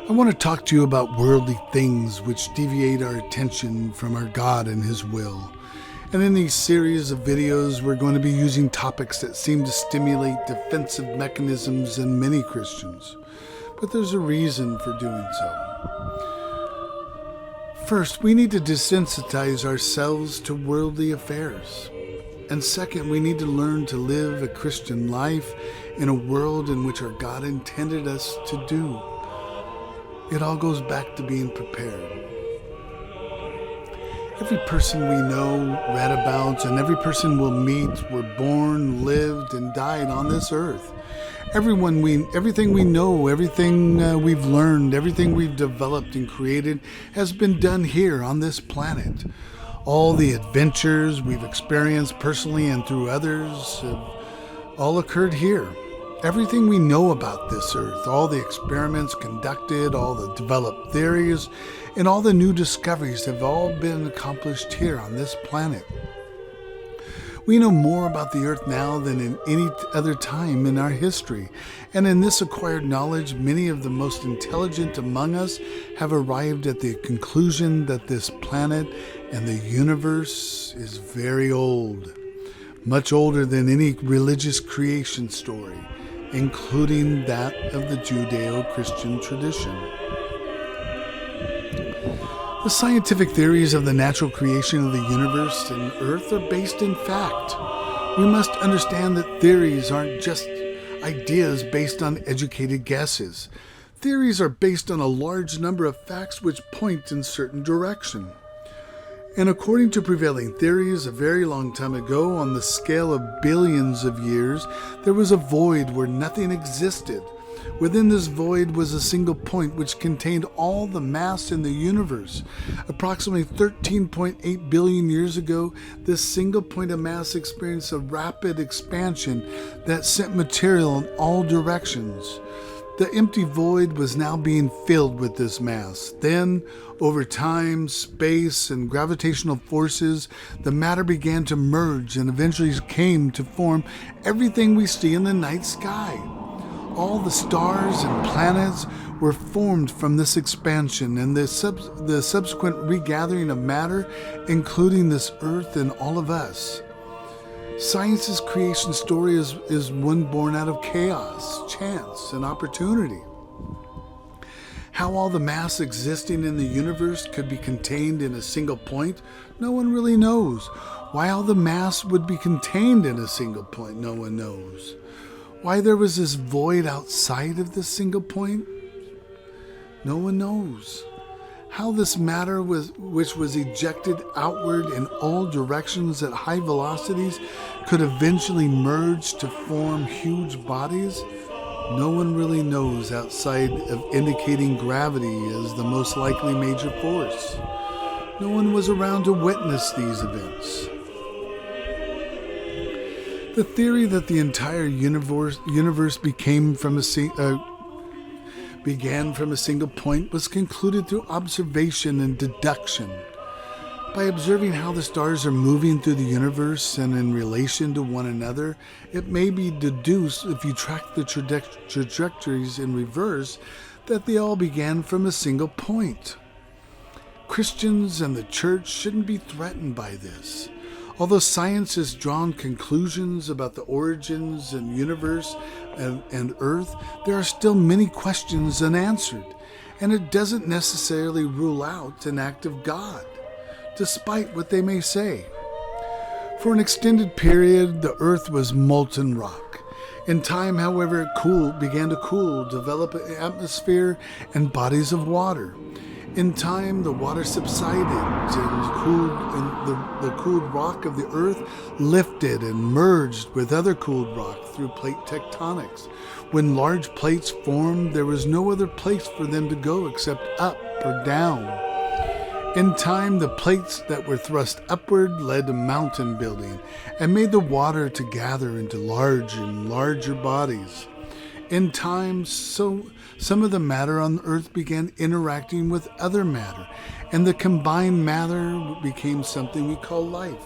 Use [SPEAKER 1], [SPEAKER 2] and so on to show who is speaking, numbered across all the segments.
[SPEAKER 1] I want to talk to you about worldly things which deviate our attention from our God and His will. And in these series of videos, we're going to be using topics that seem to stimulate defensive mechanisms in many Christians. But there's a reason for doing so. First, we need to desensitize ourselves to worldly affairs. And second, we need to learn to live a Christian life in a world in which our God intended us to do. It all goes back to being prepared. Every person we know, read about, and every person we'll meet were born, lived, and died on this earth. Everything we know, everything we've learned, everything we've developed and created has been done here on this planet. All the adventures we've experienced personally and through others have all occurred here. Everything we know about this earth, all the experiments conducted, all the developed theories, and all the new discoveries have all been accomplished here on this planet. We know more about the earth now than in any other time in our history. And in this acquired knowledge, many of the most intelligent among us have arrived at the conclusion that this planet and the universe is very old, much older than any religious creation story, including that of the Judeo-Christian tradition. The scientific theories of the natural creation of the universe and earth are based in fact. We must understand that theories aren't just ideas based on educated guesses. Theories are based on a large number of facts which point in certain direction. And according to prevailing theories, a very long time ago, on the scale of billions of years, there was a void where nothing existed. Within this void was a single point which contained all the mass in the universe. Approximately 13.8 billion years ago, this single point of mass experienced a rapid expansion that sent material in all directions. The empty void was now being filled with this mass. Then, over time, space, and gravitational forces, the matter began to merge and eventually came to form everything we see in the night sky. All the stars and planets were formed from this expansion and the subsequent regathering of matter, including this earth and all of us. Science's creation story is one born out of chaos, chance, and opportunity. How all the mass existing in the universe could be contained in a single point, no one really knows. Why all the mass would be contained in a single point, no one knows. Why there was this void outside of this single point, no one knows. How this matter which was ejected outward in all directions at high velocities could eventually merge to form huge bodies, no one really knows outside of indicating gravity as the most likely major force. No one was around to witness these events. The theory that the entire universe began from a single point was concluded through observation and deduction. By observing how the stars are moving through the universe and in relation to one another, it may be deduced, if you track the trajectories in reverse, that they all began from a single point. Christians and the church shouldn't be threatened by this. Although science has drawn conclusions about the origins and universe and earth, there are still many questions unanswered, and it doesn't necessarily rule out an act of God, despite what they may say. For an extended period, the earth was molten rock. In time, however, it began to cool, develop an atmosphere and bodies of water. In time, the water subsided and the cooled rock of the earth lifted and merged with other cooled rock through plate tectonics. When large plates formed, there was no other place for them to go except up or down. In time, the plates that were thrust upward led to mountain building and made the water to gather into larger and larger bodies. In time, some of the matter on Earth began interacting with other matter, and the combined matter became something we call life.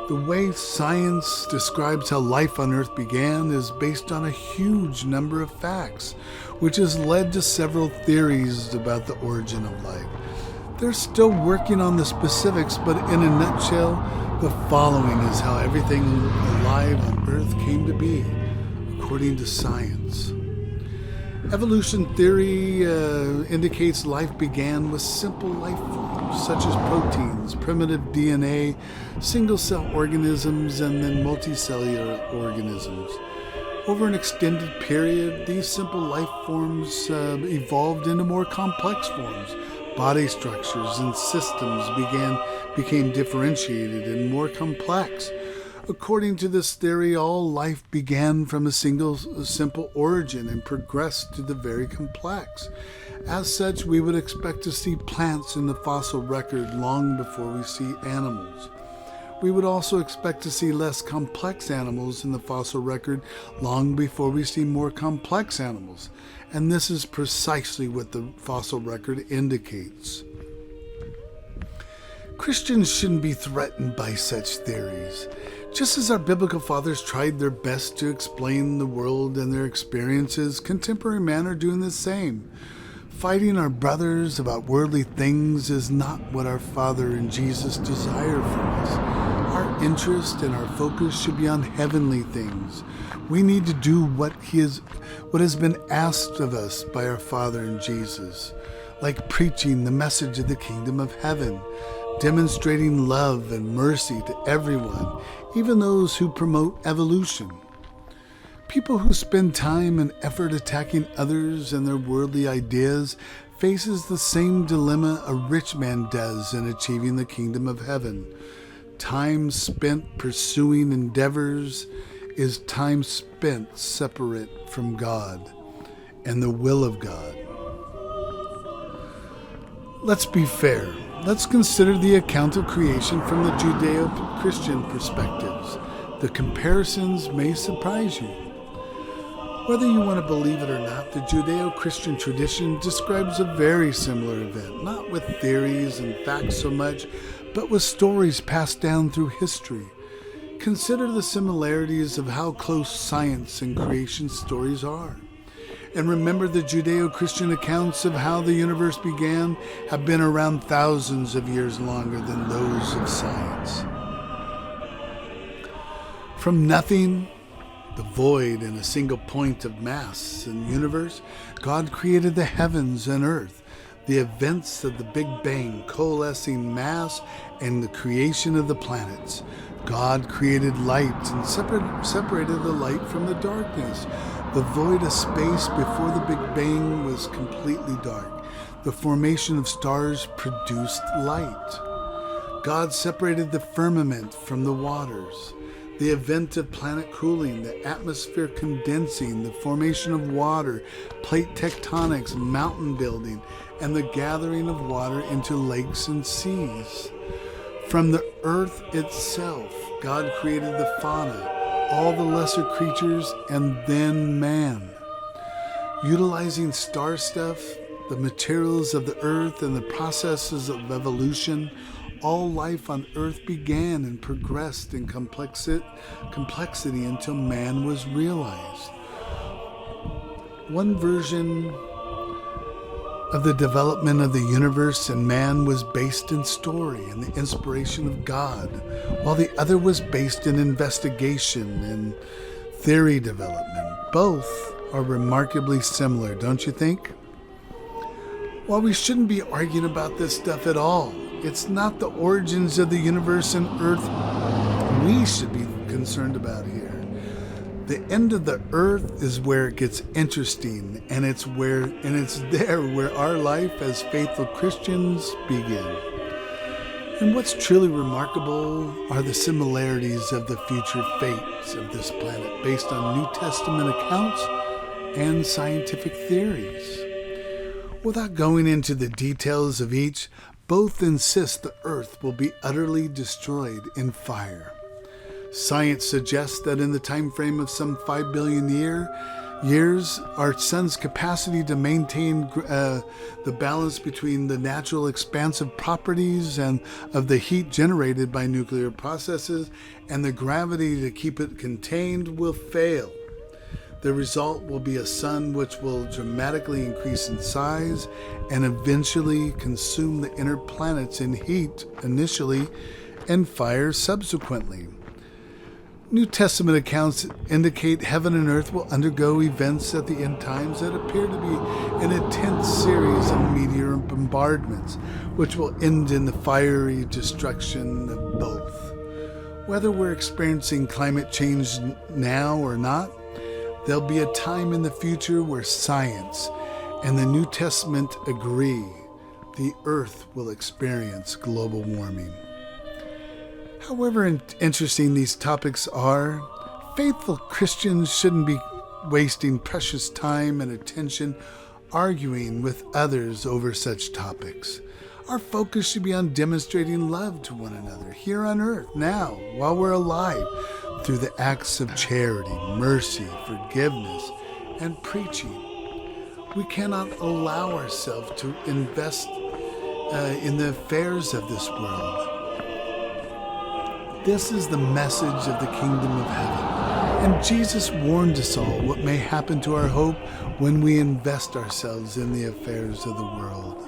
[SPEAKER 1] The way science describes how life on Earth began is based on a huge number of facts, which has led to several theories about the origin of life. They're still working on the specifics, but in a nutshell, the following is how everything alive on Earth came to be, according to science. Evolution theory indicates life began with simple life forms, such as proteins, primitive DNA, single-cell organisms, and then multicellular organisms. Over an extended period, these simple life forms evolved into more complex forms. Body structures and systems became differentiated and more complex. According to this theory, all life began from a simple origin and progressed to the very complex. As such, we would expect to see plants in the fossil record long before we see animals. We would also expect to see less complex animals in the fossil record long before we see more complex animals. And this is precisely what the fossil record indicates. Christians shouldn't be threatened by such theories. Just as our biblical fathers tried their best to explain the world and their experiences, contemporary men are doing the same. Fighting our brothers about worldly things is not what our Father and Jesus desire from us. Our interest and our focus should be on heavenly things. We need to do what has been asked of us by our Father and Jesus, like preaching the message of the kingdom of heaven, demonstrating love and mercy to everyone, even those who promote evolution. People who spend time and effort attacking others and their worldly ideas faces the same dilemma a rich man does in achieving the kingdom of heaven. Time spent pursuing endeavors is time spent separate from God and the will of God. Let's be fair. Let's consider the account of creation from the Judeo-Christian perspectives. The comparisons may surprise you. Whether you want to believe it or not, the Judeo-Christian tradition describes a very similar event, not with theories and facts so much, but with stories passed down through history. Consider the similarities of how close science and creation stories are. And remember, the Judeo-Christian accounts of how the universe began have been around thousands of years longer than those of science. From nothing, the void and a single point of mass in the universe, God created the heavens and earth, the events of the Big Bang, coalescing mass, and the creation of the planets. God created light and separated the light from the darkness. The void of space before the Big Bang was completely dark. The formation of stars produced light. God separated the firmament from the waters. The event of planet cooling, the atmosphere condensing, the formation of water, plate tectonics, mountain building, and the gathering of water into lakes and seas. From the earth itself, God created the fauna, all the lesser creatures, and then man. Utilizing star stuff, the materials of the earth, and the processes of evolution, all life on earth began and progressed in complexity until man was realized. One version of the development of the universe and man was based in story and the inspiration of God, while the other was based in investigation and theory development. Both are remarkably similar, don't you think? While we shouldn't be arguing about this stuff at all, it's not the origins of the universe and earth we should be concerned about here. The end of the earth is where it gets interesting, and it's there where our life as faithful Christians begin. And what's truly remarkable are the similarities of the future fates of this planet based on New Testament accounts and scientific theories. Without going into the details of each, both insist the earth will be utterly destroyed in fire. Science suggests that in the time frame of some 5 billion years, years, our sun's capacity to maintain the balance between the natural expansive properties and of the heat generated by nuclear processes and the gravity to keep it contained will fail. The result will be a sun which will dramatically increase in size and eventually consume the inner planets in heat initially and fire subsequently. New Testament accounts indicate heaven and earth will undergo events at the end times that appear to be an intense series of meteor bombardments, which will end in the fiery destruction of both. Whether we're experiencing climate change now or not, there'll be a time in the future where science and the New Testament agree the earth will experience global warming. However interesting these topics are, faithful Christians shouldn't be wasting precious time and attention arguing with others over such topics. Our focus should be on demonstrating love to one another here on earth, now, while we're alive, through the acts of charity, mercy, forgiveness, and preaching. We cannot allow ourselves to invest in the affairs of this world. This is the message of the kingdom of heaven. And Jesus warned us all what may happen to our hope when we invest ourselves in the affairs of the world.